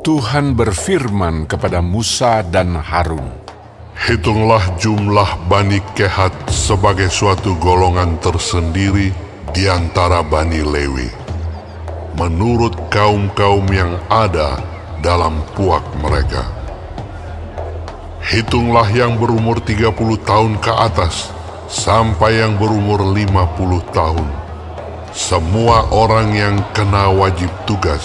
Tuhan berfirman kepada Musa dan Harun, "Hitunglah jumlah Bani Kehat sebagai suatu golongan tersendiri di antara Bani Lewi, menurut kaum-kaum yang ada dalam puak mereka. Hitunglah yang berumur 30 tahun ke atas sampai yang berumur 50 tahun, semua orang yang kena wajib tugas,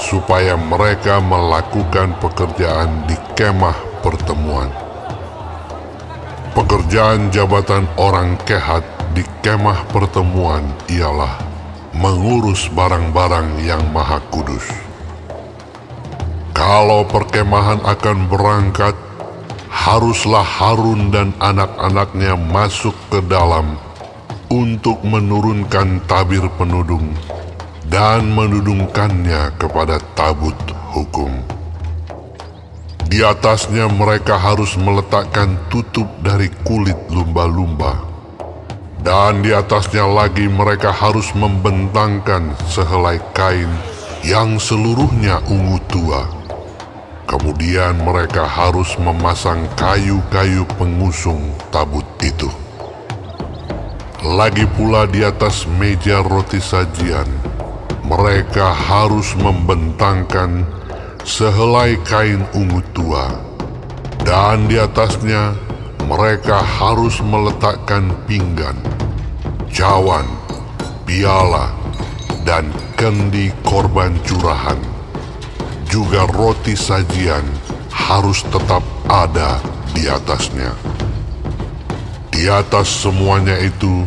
supaya mereka melakukan pekerjaan di kemah pertemuan. Pekerjaan jabatan orang Kehat di kemah pertemuan ialah mengurus barang-barang yang maha kudus. Kalau perkemahan akan berangkat, haruslah Harun dan anak-anaknya masuk ke dalam untuk menurunkan tabir penudung dan menudungkannya kepada tabut hukum. Di atasnya mereka harus meletakkan tutup dari kulit lumba-lumba, dan di atasnya lagi mereka harus membentangkan sehelai kain yang seluruhnya ungu tua. Kemudian mereka harus memasang kayu-kayu pengusung tabut itu. Lagi pula di atas meja roti sajian, mereka harus membentangkan sehelai kain ungu tua, dan di atasnya mereka harus meletakkan pinggan, cawan, piala, dan kendi korban curahan. Juga roti sajian harus tetap ada di atasnya. Di atas semuanya itu,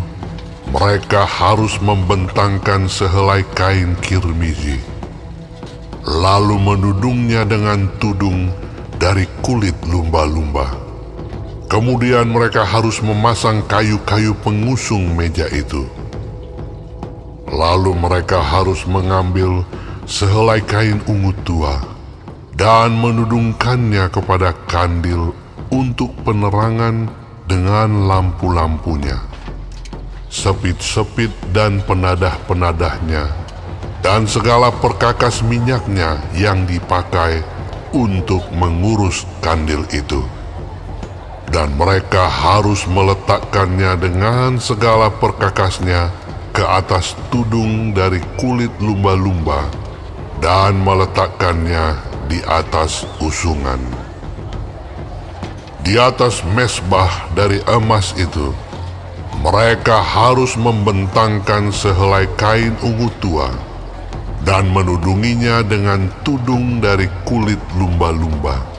mereka harus membentangkan sehelai kain kirmizi, lalu menudungnya dengan tudung dari kulit lumba-lumba. Kemudian mereka harus memasang kayu-kayu pengusung meja itu. Lalu mereka harus mengambil sehelai kain ungu tua dan menudungkannya kepada kandil untuk penerangan dengan lampu-lampunya, sepit-sepit dan penadah-penadahnya, dan segala perkakas minyaknya yang dipakai untuk mengurus kandil itu. Dan mereka harus meletakkannya dengan segala perkakasnya ke atas tudung dari kulit lumba-lumba dan meletakkannya di atas usungan. Di atas mesbah dari emas itu, mereka harus membentangkan sehelai kain ungu tua dan menudunginya dengan tudung dari kulit lumba-lumba.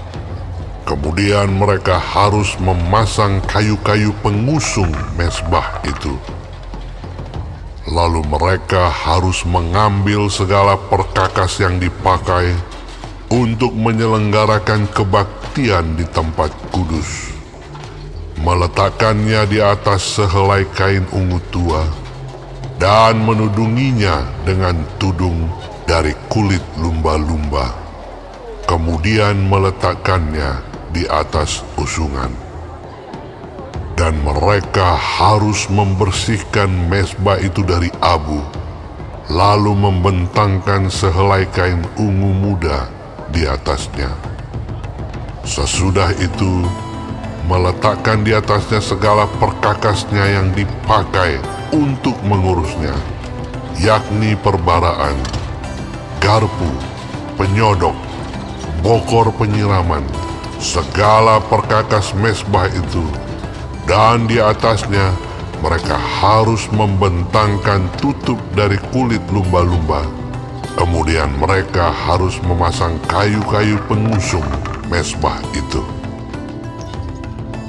Kemudian mereka harus memasang kayu-kayu pengusung mesbah itu. Lalu mereka harus mengambil segala perkakas yang dipakai untuk menyelenggarakan kebaktian di tempat kudus, meletakkannya di atas sehelai kain ungu tua, dan menudunginya dengan tudung dari kulit lumba-lumba, kemudian meletakkannya di atas usungan. Dan mereka harus membersihkan mesbah itu dari abu, lalu membentangkan sehelai kain ungu muda di atasnya. Sesudah itu, meletakkan di atasnya segala perkakasnya yang dipakai untuk mengurusnya, yakni perbaraan, garpu, penyodok, bokor penyiraman, segala perkakas mesbah itu. Dan di atasnya mereka harus membentangkan tutup dari kulit lumba-lumba. Kemudian mereka harus memasang kayu-kayu pengusung mesbah itu.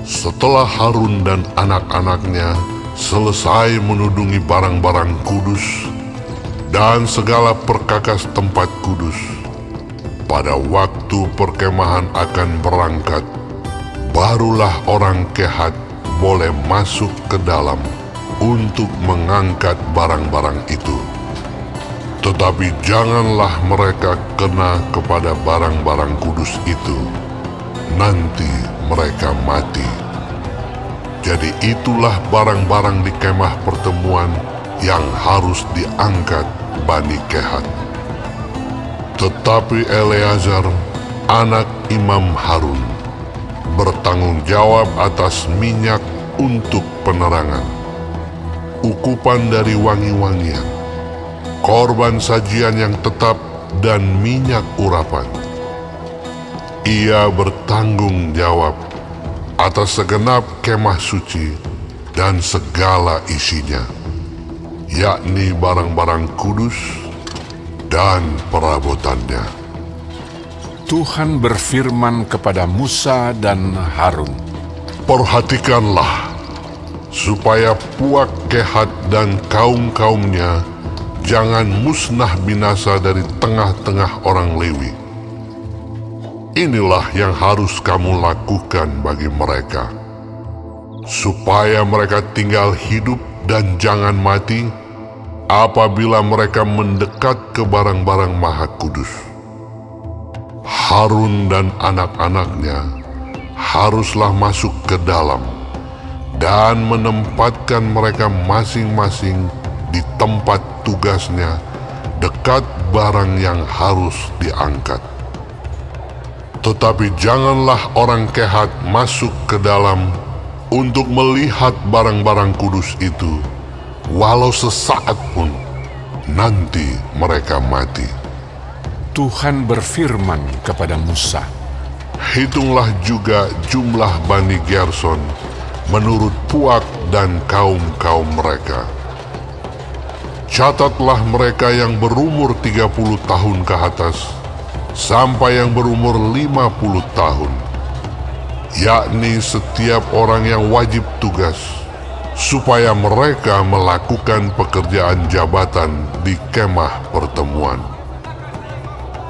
Setelah Harun dan anak-anaknya selesai menudungi barang-barang kudus dan segala perkakas tempat kudus, pada waktu perkemahan akan berangkat, barulah orang Kehat boleh masuk ke dalam untuk mengangkat barang-barang itu. Tetapi janganlah mereka kena kepada barang-barang kudus itu, nanti mereka mati. Jadi itulah barang-barang di kemah pertemuan yang harus diangkat Bani Kehat. Tetapi Eleazar, anak Imam Harun, bertanggung jawab atas minyak untuk penerangan, ukupan dari wangi-wangian, korban sajian yang tetap, dan minyak urapan. Ia bertanggung jawab atas segenap kemah suci dan segala isinya, yakni barang-barang kudus dan perabotannya. Tuhan berfirman kepada Musa dan Harun, Perhatikanlah, supaya Puak Kehat dan kaum-kaumnya jangan musnah binasa dari tengah-tengah orang Lewi. Inilah yang harus kamu lakukan bagi mereka, supaya mereka tinggal hidup dan jangan mati apabila mereka mendekat ke barang-barang maha kudus. Harun dan anak-anaknya haruslah masuk ke dalam dan menempatkan mereka masing-masing di tempat tugasnya dekat barang yang harus diangkat. Tetapi janganlah orang Kehat masuk ke dalam untuk melihat barang-barang kudus itu, walau sesaat pun, nanti mereka mati. Tuhan berfirman kepada Musa, Hitunglah juga jumlah Bani Gerson menurut Puak dan kaum-kaum mereka. Catatlah mereka yang berumur 30 tahun ke atas, sampai yang berumur 50 tahun, yakni setiap orang yang wajib tugas, supaya mereka melakukan pekerjaan jabatan di kemah pertemuan.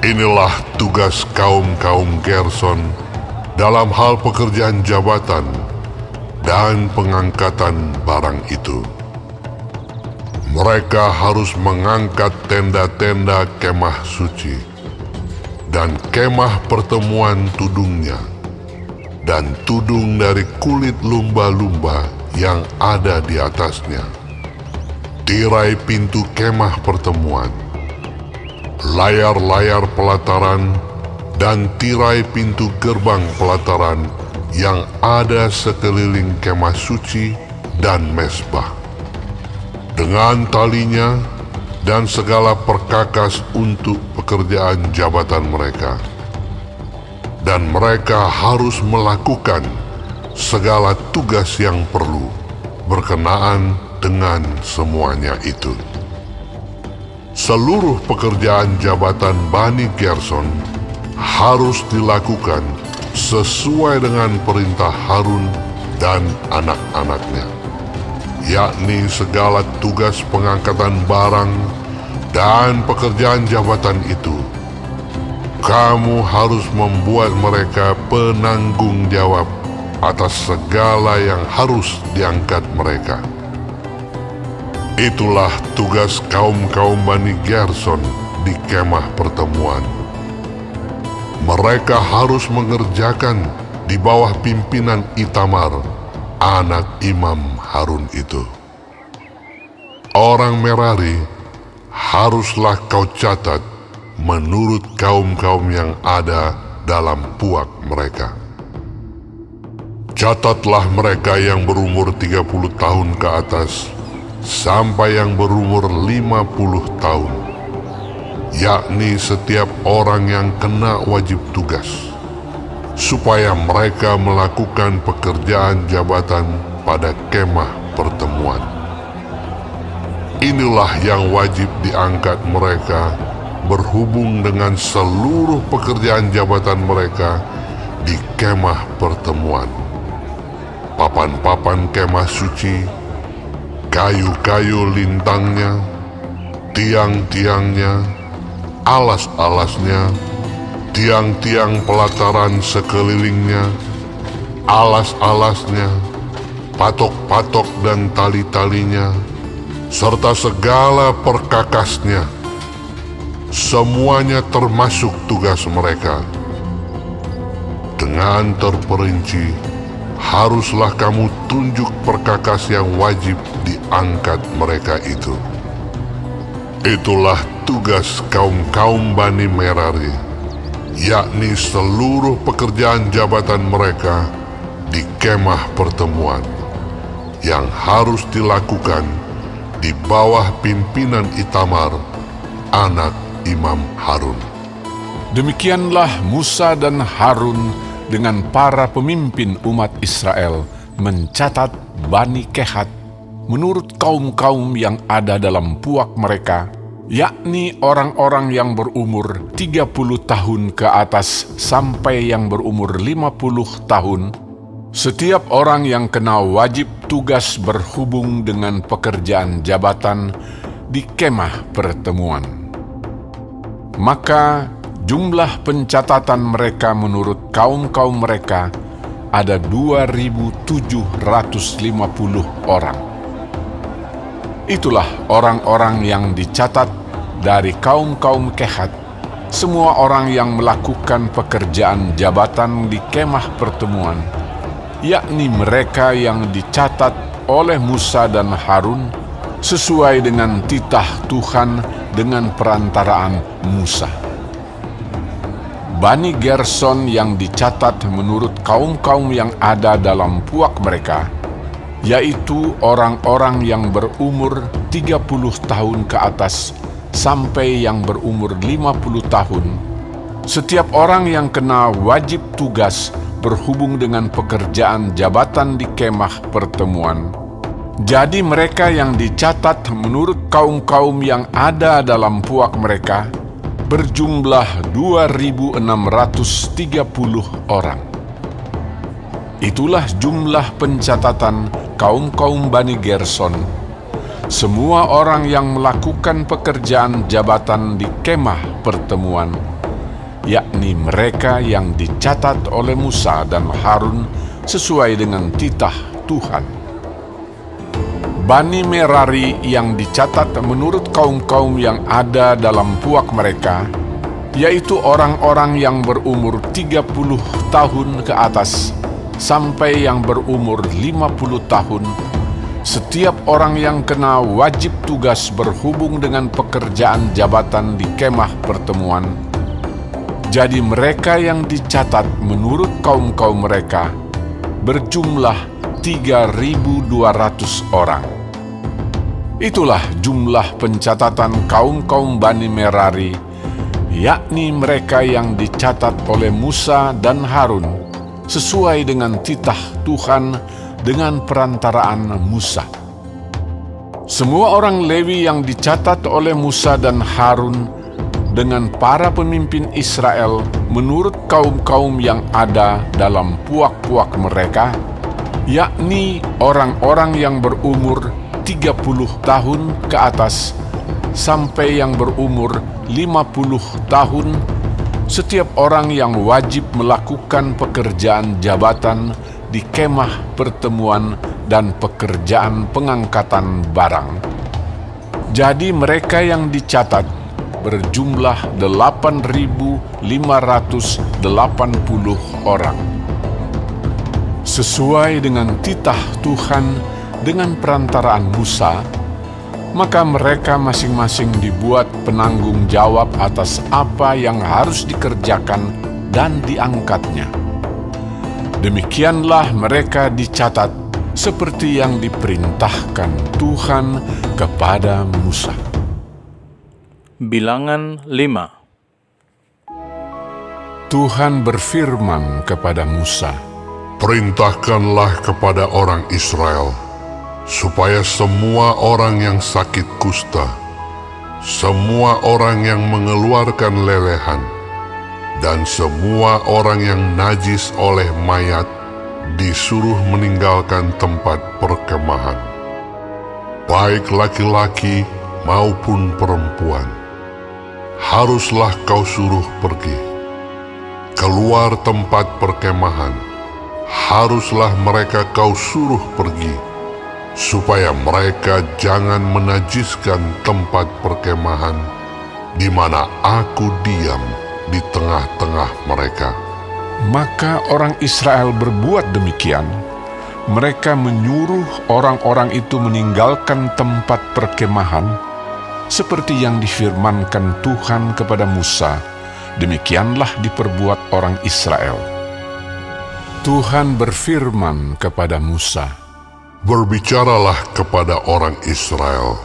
Inilah tugas kaum-kaum Gerson dalam hal pekerjaan jabatan dan pengangkatan barang itu. Mereka harus mengangkat tenda-tenda kemah suci dan kemah pertemuan tudungnya, dan tudung dari kulit lumba-lumba yang ada di atasnya, tirai pintu kemah pertemuan, layar-layar pelataran, dan tirai pintu gerbang pelataran yang ada sekeliling kemah suci dan mezbah, dengan talinya dan segala perkakas untuk pekerjaan jabatan mereka. Dan mereka harus melakukan segala tugas yang perlu berkenaan dengan semuanya itu. Seluruh pekerjaan jabatan Bani Gerson harus dilakukan sesuai dengan perintah Harun dan anak-anaknya, yakni segala tugas pengangkatan barang dan pekerjaan jabatan itu. Kamu harus membuat mereka penanggung jawab atas segala yang harus diangkat mereka. Itulah tugas kaum-kaum Bani Gerson di kemah pertemuan. Mereka harus mengerjakan di bawah pimpinan Itamar, anak Imam Harun itu. Orang Merari haruslah kau catat menurut kaum-kaum yang ada dalam puak mereka. Catatlah mereka yang berumur 30 tahun ke atas sampai yang berumur 50 tahun, yakni setiap orang yang kena wajib tugas, supaya mereka melakukan pekerjaan jabatan pada kemah pertemuan. Inilah yang wajib diangkat mereka berhubung dengan seluruh pekerjaan jabatan mereka di kemah pertemuan. Papan-papan kemah suci, kayu-kayu lintangnya, tiang-tiangnya, alas-alasnya, tiang-tiang pelataran sekelilingnya, alas-alasnya, patok-patok dan tali-talinya, serta segala perkakasnya. Semuanya termasuk tugas mereka. Dengan terperinci, haruslah kamu tunjuk perkakas yang wajib diangkat mereka itu. Itulah tugas kaum-kaum Bani Merari, yakni seluruh pekerjaan jabatan mereka di kemah pertemuan, yang harus dilakukan di bawah pimpinan Itamar, anak Imam Harun. Demikianlah Musa dan Harun dengan para pemimpin umat Israel mencatat Bani Kehat menurut kaum-kaum yang ada dalam puak mereka, yakni orang-orang yang berumur 30 tahun ke atas sampai yang berumur 50 tahun, setiap orang yang kena wajib tugas berhubung dengan pekerjaan jabatan di kemah pertemuan. Maka jumlah pencatatan mereka menurut kaum-kaum mereka ada 2.750 orang. Itulah orang-orang yang dicatat dari kaum-kaum Kehat, semua orang yang melakukan pekerjaan jabatan di kemah pertemuan, yakni mereka yang dicatat oleh Musa dan Harun sesuai dengan titah Tuhan dengan perantaraan Musa. Bani Gerson yang dicatat menurut kaum-kaum yang ada dalam puak mereka, yaitu orang-orang yang berumur 30 tahun ke atas sampai yang berumur 50 tahun, setiap orang yang kena wajib tugas berhubung dengan pekerjaan jabatan di kemah pertemuan. Jadi mereka yang dicatat menurut kaum-kaum yang ada dalam puak mereka berjumlah 2.630 orang. Itulah jumlah pencatatan kaum-kaum Bani Gerson, semua orang yang melakukan pekerjaan jabatan di kemah pertemuan, yakni mereka yang dicatat oleh Musa dan Harun sesuai dengan titah Tuhan. Bani Merari yang dicatat menurut kaum-kaum yang ada dalam puak mereka, yaitu orang-orang yang berumur 30 tahun ke atas sampai yang berumur 50 tahun, setiap orang yang kena wajib tugas berhubung dengan pekerjaan jabatan di kemah pertemuan. Jadi mereka yang dicatat menurut kaum-kaum mereka berjumlah 3.200 orang. Itulah jumlah pencatatan kaum-kaum Bani Merari, yakni mereka yang dicatat oleh Musa dan Harun sesuai dengan titah Tuhan dengan perantaraan Musa. Semua orang Lewi yang dicatat oleh Musa dan Harun dengan para pemimpin Israel menurut kaum-kaum yang ada dalam puak-puak mereka, yakni orang-orang yang berumur 30 tahun ke atas sampai yang berumur 50 tahun, setiap orang yang wajib melakukan pekerjaan jabatan di kemah pertemuan dan pekerjaan pengangkatan barang. Jadi mereka yang dicatat berjumlah 8.580 orang. Sesuai dengan titah Tuhan dengan perantaraan Musa, maka mereka masing-masing dibuat penanggung jawab atas apa yang harus dikerjakan dan diangkatnya. Demikianlah mereka dicatat seperti yang diperintahkan Tuhan kepada Musa. Bilangan 5. Tuhan berfirman kepada Musa, "Perintahkanlah kepada orang Israel, supaya semua orang yang sakit kusta, semua orang yang mengeluarkan lelehan, dan semua orang yang najis oleh mayat disuruh meninggalkan tempat perkemahan, baik laki-laki maupun perempuan. Haruslah kau suruh pergi keluar tempat perkemahan, haruslah mereka kau suruh pergi, supaya mereka jangan menajiskan tempat perkemahan di mana aku diam di tengah-tengah mereka." Maka orang Israel berbuat demikian. Mereka menyuruh orang-orang itu meninggalkan tempat perkemahan, seperti yang difirmankan Tuhan kepada Musa, demikianlah diperbuat orang Israel. Tuhan berfirman kepada Musa, "Berbicaralah kepada orang Israel,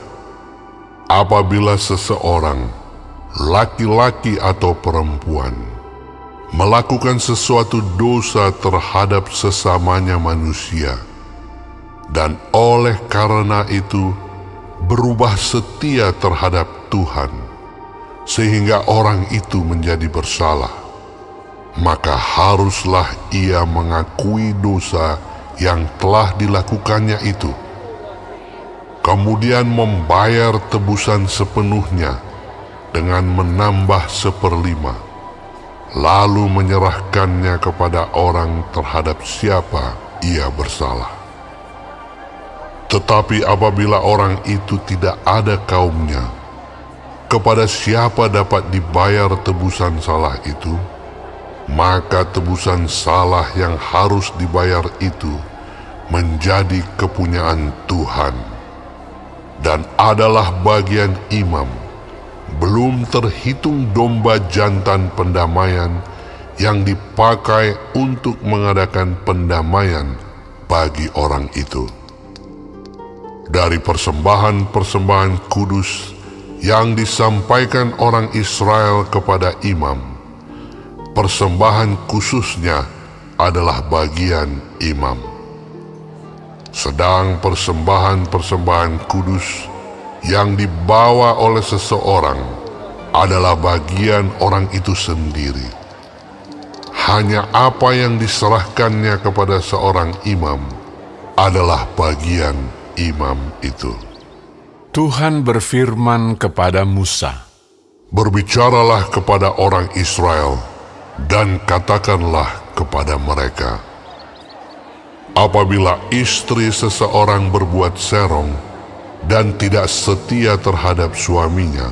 apabila seseorang, laki-laki atau perempuan, melakukan sesuatu dosa terhadap sesamanya manusia, dan oleh karena itu berubah setia terhadap Tuhan, sehingga orang itu menjadi bersalah, maka haruslah ia mengakui dosa yang telah dilakukannya itu, kemudian membayar tebusan sepenuhnya dengan menambah 1/5, lalu menyerahkannya kepada orang terhadap siapa ia bersalah. Tetapi apabila orang itu tidak ada kaumnya, kepada siapa dapat dibayar tebusan salah itu, maka tebusan salah yang harus dibayar itu menjadi kepunyaan Tuhan, dan adalah bagian imam, belum terhitung domba jantan pendamaian yang dipakai untuk mengadakan pendamaian bagi orang itu. Dari persembahan-persembahan kudus yang disampaikan orang Israel kepada imam, persembahan khususnya adalah bagian imam. Sedang persembahan-persembahan kudus yang dibawa oleh seseorang adalah bagian orang itu sendiri. Hanya apa yang diserahkannya kepada seorang imam adalah bagian imam itu. Tuhan berfirman kepada Musa, "Berbicaralah kepada orang Israel dan katakanlah kepada mereka, apabila istri seseorang berbuat serong dan tidak setia terhadap suaminya,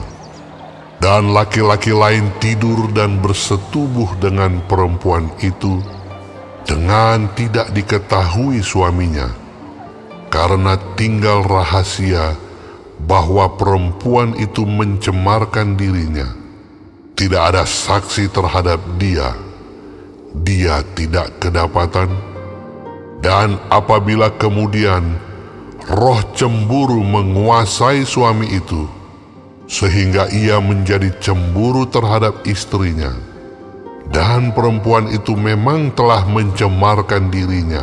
dan laki-laki lain tidur dan bersetubuh dengan perempuan itu dengan tidak diketahui suaminya, karena tinggal rahasia bahwa perempuan itu mencemarkan dirinya, tidak ada saksi terhadap dia, dia tidak kedapatan. Dan apabila kemudian roh cemburu menguasai suami itu, sehingga ia menjadi cemburu terhadap istrinya, dan perempuan itu memang telah mencemarkan dirinya,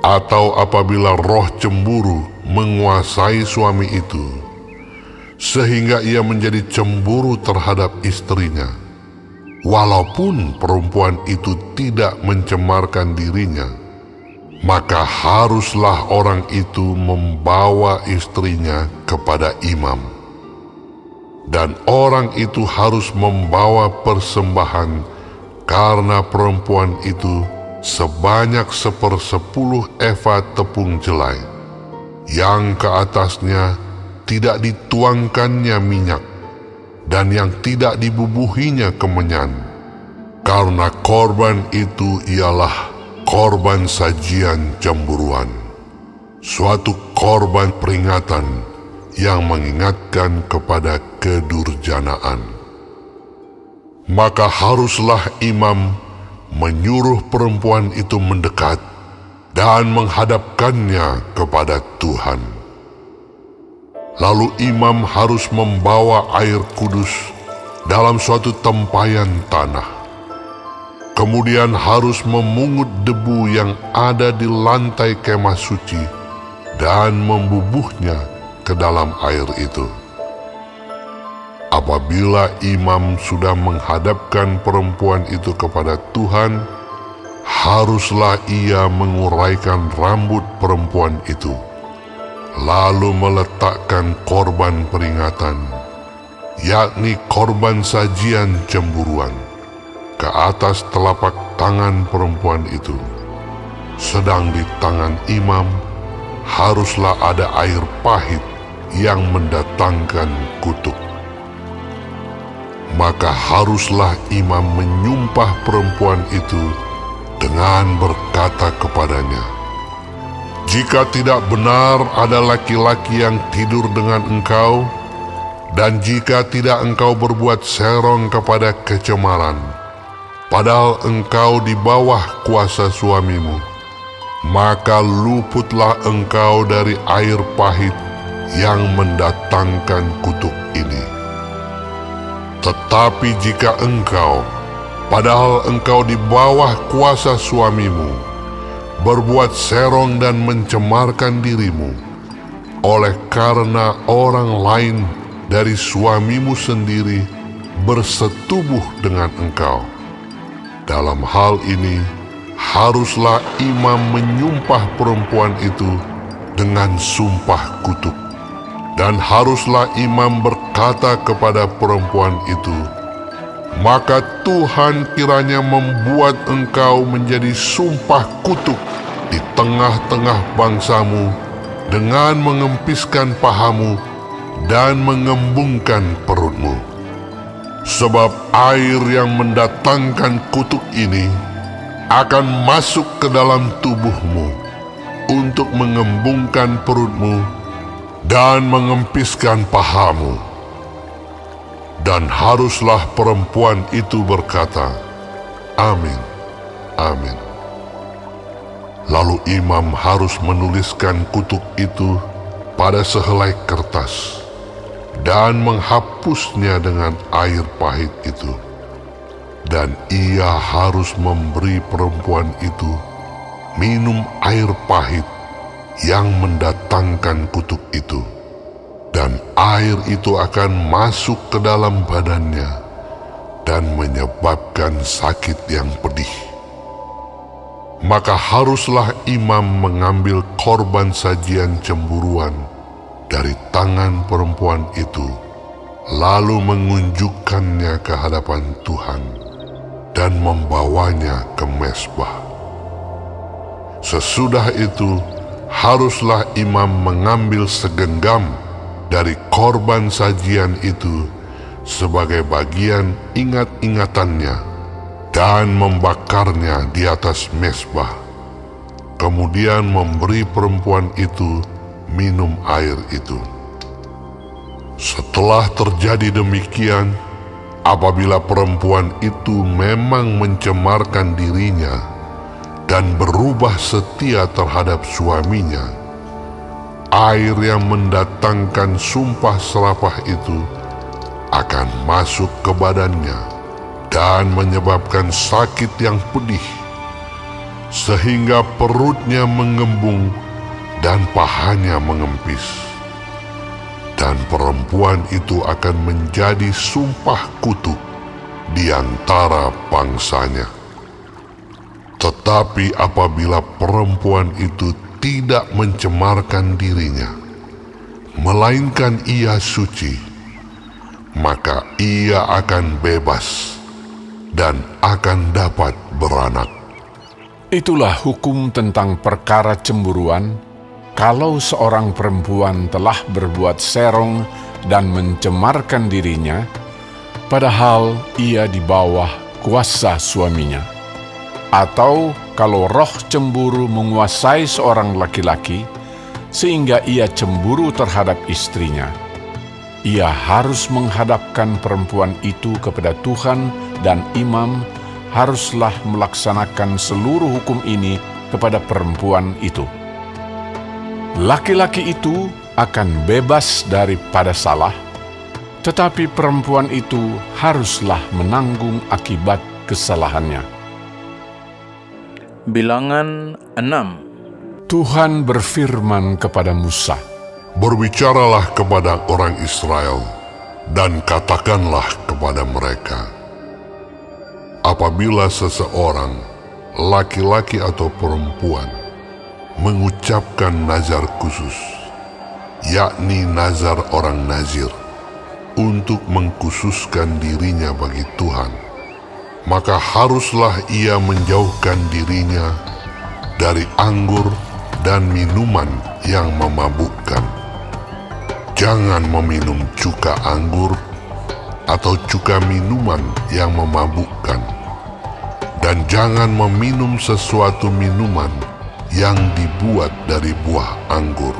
atau apabila roh cemburu menguasai suami itu, sehingga ia menjadi cemburu terhadap istrinya, walaupun perempuan itu tidak mencemarkan dirinya, maka haruslah orang itu membawa istrinya kepada imam, dan orang itu harus membawa persembahan karena perempuan itu sebanyak 1/10 eva tepung jelai, yang ke atasnya tidak dituangkannya minyak, dan yang tidak dibubuhinya kemenyan, karena korban itu ialah korban sajian cemburuan, suatu korban peringatan yang mengingatkan kepada kedurjanaan. Maka haruslah imam menyuruh perempuan itu mendekat dan menghadapkannya kepada Tuhan. Lalu imam harus membawa air kudus dalam suatu tempayan tanah. Kemudian harus memungut debu yang ada di lantai kemah suci dan membubuhnya ke dalam air itu. Apabila imam sudah menghadapkan perempuan itu kepada Tuhan, haruslah ia menguraikan rambut perempuan itu, lalu meletakkan korban peringatan, yakni korban sajian cemburuan, ke atas telapak tangan perempuan itu. Sedang di tangan imam haruslah ada air pahit yang mendatangkan kutuk. Maka haruslah imam menyumpah perempuan itu dengan berkata kepadanya, "Jika tidak benar ada laki-laki yang tidur dengan engkau, Dan jika tidak engkau berbuat serong kepada kecemaran, padahal engkau di bawah kuasa suamimu, maka luputlah engkau dari air pahit yang mendatangkan kutuk ini. Tetapi jika engkau, padahal engkau di bawah kuasa suamimu, berbuat serong dan mencemarkan dirimu, oleh karena orang lain dari suamimu sendiri bersetubuh dengan engkau, dalam hal ini haruslah imam menyumpah perempuan itu dengan sumpah kutuk. Dan haruslah imam berkata kepada perempuan itu, maka Tuhan kiranya membuat engkau menjadi sumpah kutuk di tengah-tengah bangsamu dengan mengempiskan pahamu dan mengembungkan perutmu. Sebab air yang mendatangkan kutuk ini akan masuk ke dalam tubuhmu untuk mengembungkan perutmu dan mengempiskan pahamu. Dan haruslah perempuan itu berkata, Amin, amin. Lalu imam harus menuliskan kutuk itu pada sehelai kertas dan menghapusnya dengan air pahit itu. Dan ia harus memberi perempuan itu minum air pahit yang mendatangkan kutuk itu. Dan air itu akan masuk ke dalam badannya dan menyebabkan sakit yang pedih. Maka haruslah imam mengambil korban sajian cemburuan dari tangan perempuan itu, lalu mengunjukkannya ke hadapan Tuhan dan membawanya ke mezbah. Sesudah itu, haruslah imam mengambil segenggam dari korban sajian itu sebagai bagian ingat-ingatannya dan membakarnya di atas mezbah. Kemudian memberi perempuan itu minum air itu. Setelah terjadi demikian, apabila perempuan itu memang mencemarkan dirinya dan berubah setia terhadap suaminya, air yang mendatangkan sumpah serapah itu akan masuk ke badannya dan menyebabkan sakit yang pedih, sehingga perutnya mengembung dan pahanya mengempis. Dan perempuan itu akan menjadi sumpah kutuk di antara bangsanya. Tetapi apabila perempuan itu tidak mencemarkan dirinya, melainkan ia suci, maka ia akan bebas dan akan dapat beranak. Itulah hukum tentang perkara cemburuan, kalau seorang perempuan telah berbuat serong dan mencemarkan dirinya, padahal ia di bawah kuasa suaminya. Atau kalau roh cemburu menguasai seorang laki-laki, sehingga ia cemburu terhadap istrinya, ia harus menghadapkan perempuan itu kepada Tuhan, dan imam haruslah melaksanakan seluruh hukum ini kepada perempuan itu. Laki-laki itu akan bebas daripada salah, tetapi perempuan itu haruslah menanggung akibat kesalahannya. Bilangan 6. Tuhan berfirman kepada Musa, Berbicaralah kepada orang Israel dan katakanlah kepada mereka, apabila seseorang, laki-laki atau perempuan, mengucapkan nazar khusus, yakni nazar orang nazir, untuk mengkhususkan dirinya bagi Tuhan, maka haruslah ia menjauhkan dirinya dari anggur dan minuman yang memabukkan. Jangan meminum cuka anggur atau cuka minuman yang memabukkan, dan jangan meminum sesuatu minuman yang dibuat dari buah anggur,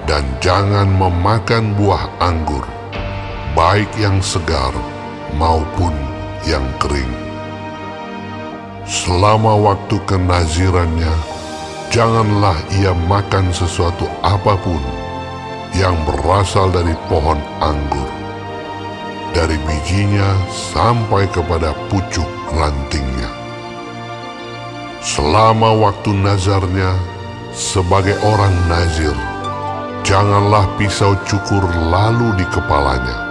dan jangan memakan buah anggur baik yang segar maupun yang kering. Selama waktu kenazirannya, janganlah ia makan sesuatu apapun yang berasal dari pohon anggur, dari bijinya sampai kepada pucuk rantingnya. Selama waktu nazarnya sebagai orang nazir, janganlah pisau cukur lalu di kepalanya.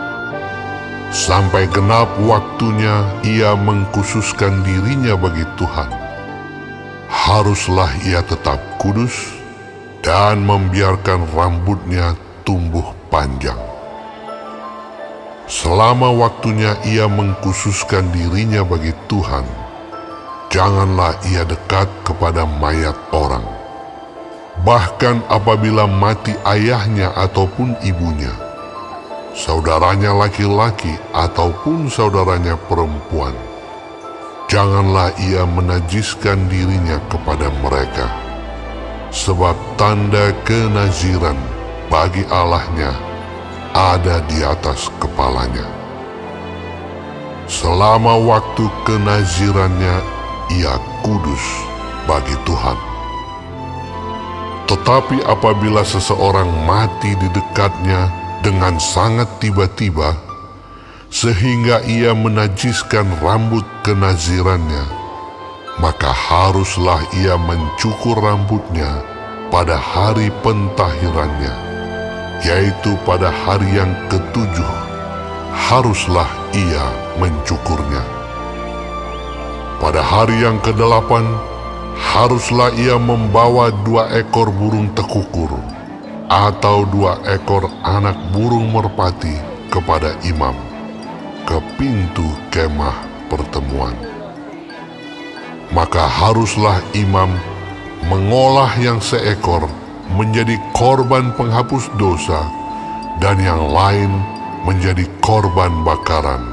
Sampai genap waktunya ia mengkhususkan dirinya bagi Tuhan. Haruslah ia tetap kudus dan membiarkan rambutnya tumbuh panjang. Selama waktunya ia mengkhususkan dirinya bagi Tuhan, janganlah ia dekat kepada mayat orang. Bahkan apabila mati ayahnya ataupun ibunya, saudaranya laki-laki ataupun saudaranya perempuan, janganlah ia menajiskan dirinya kepada mereka, sebab tanda kenaziran bagi Allahnya ada di atas kepalanya. Selama waktu kenazirannya ia kudus bagi Tuhan. Tetapi apabila seseorang mati di dekatnya dengan sangat tiba-tiba, sehingga ia menajiskan rambut kenazirannya, maka haruslah ia mencukur rambutnya pada hari pentahirannya, yaitu pada hari yang ketujuh, haruslah ia mencukurnya. Pada hari yang kedelapan, haruslah ia membawa 2 ekor burung tekukur atau 2 ekor anak burung merpati kepada imam ke pintu kemah pertemuan. Maka haruslah imam mengolah yang seekor menjadi korban penghapus dosa dan yang lain menjadi korban bakaran,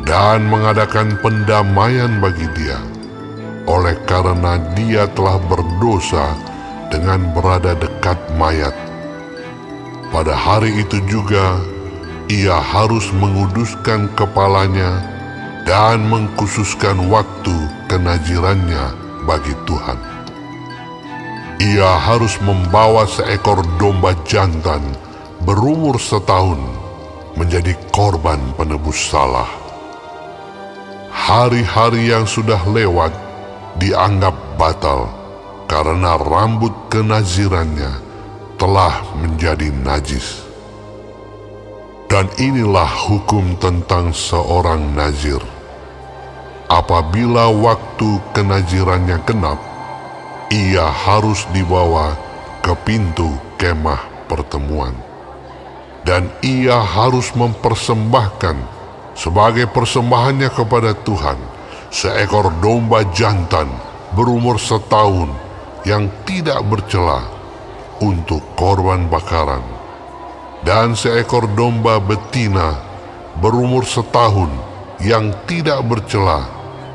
dan mengadakan pendamaian bagi dia, oleh karena dia telah berdosa dengan berada dekat mayat. Pada hari itu juga ia harus menguduskan kepalanya dan mengkhususkan waktu kenazirannya bagi Tuhan. Ia harus membawa seekor domba jantan berumur 1 tahun menjadi korban penebus salah. Hari-hari yang sudah lewat dianggap batal karena rambut kenazirannya telah menjadi najis. Dan inilah hukum tentang seorang nazir. Apabila waktu kenazirannya genap, ia harus dibawa ke pintu kemah pertemuan, dan ia harus mempersembahkan sebagai persembahannya kepada Tuhan seekor domba jantan berumur 1 tahun yang tidak bercela untuk korban bakaran, dan seekor domba betina berumur 1 tahun yang tidak bercela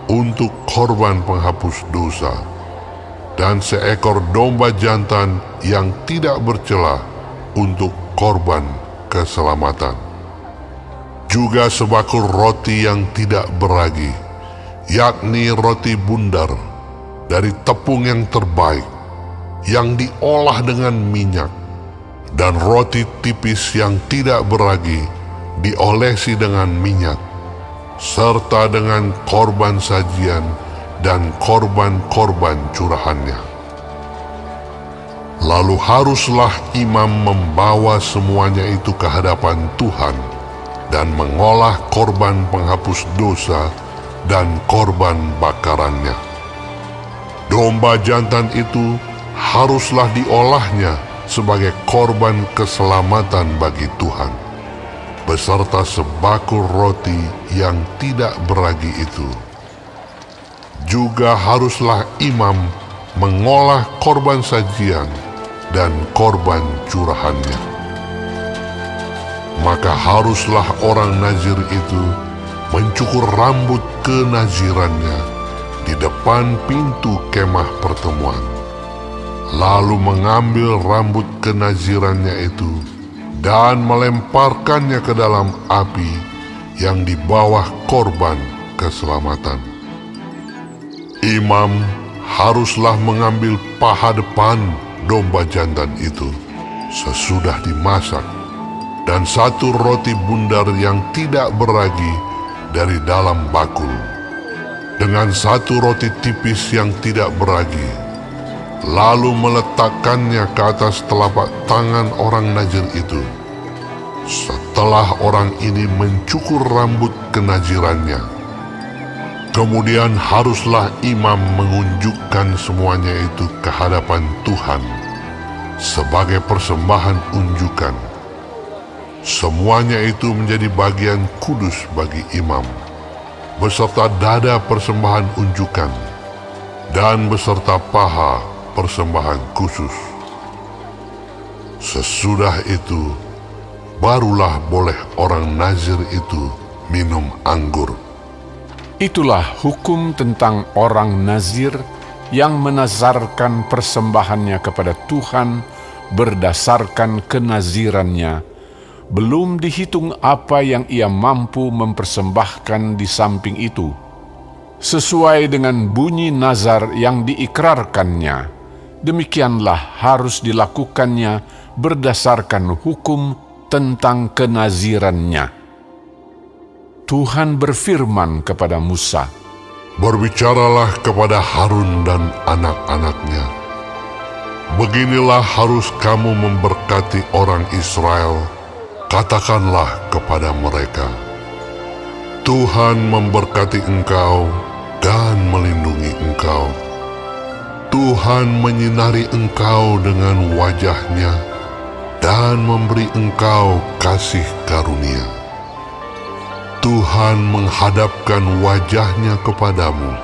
untuk korban penghapus dosa, dan seekor domba jantan yang tidak bercela untuk korban keselamatan. Juga sebakul roti yang tidak beragi, yakni roti bundar dari tepung yang terbaik, yang diolah dengan minyak, dan roti tipis yang tidak beragi diolesi dengan minyak, serta dengan korban sajian dan korban-korban curahannya. Lalu haruslah imam membawa semuanya itu ke hadapan Tuhan dan mengolah korban penghapus dosa dan korban bakarannya. Domba jantan itu haruslah diolahnya sebagai korban keselamatan bagi Tuhan, beserta sebakul roti yang tidak beragi itu. Juga haruslah imam mengolah korban sajian dan korban curahannya. Maka haruslah orang nazir itu mencukur rambut kenazirannya di depan pintu kemah pertemuan, lalu mengambil rambut kenazirannya itu dan melemparkannya ke dalam api yang di bawah korban keselamatan. Imam haruslah mengambil paha depan domba jantan itu sesudah dimasak, dan satu roti bundar yang tidak beragi dari dalam bakul, dengan satu roti tipis yang tidak beragi, lalu meletakkannya ke atas telapak tangan orang Nazir itu. Setelah orang ini mencukur rambut kenazirannya, kemudian haruslah imam mengunjukkan semuanya itu ke hadapan Tuhan sebagai persembahan unjukan. Semuanya itu menjadi bagian kudus bagi imam, beserta dada persembahan unjukan, dan beserta paha persembahan khusus. Sesudah itu, barulah boleh orang Nazir itu minum anggur. Itulah hukum tentang orang Nazir yang menazarkan persembahannya kepada Tuhan berdasarkan kenazirannya, belum dihitung apa yang ia mampu mempersembahkan di samping itu, sesuai dengan bunyi nazar yang diikrarkannya. Demikianlah harus dilakukannya berdasarkan hukum tentang kenazirannya. Tuhan berfirman kepada Musa, "Berbicaralah kepada Harun dan anak-anaknya. Beginilah harus kamu memberkati orang Israel. Katakanlah kepada mereka, Tuhan memberkati engkau dan melindungi engkau. Tuhan menyinari engkau dengan wajah-Nya dan memberi engkau kasih karunia. Tuhan menghadapkan wajah-Nya kepadamu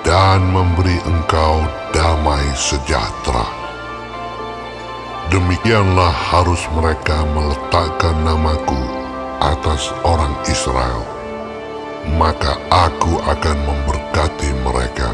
dan memberi engkau damai sejahtera." Demikianlah harus mereka meletakkan namaku atas orang Israel, maka aku akan memberkati mereka.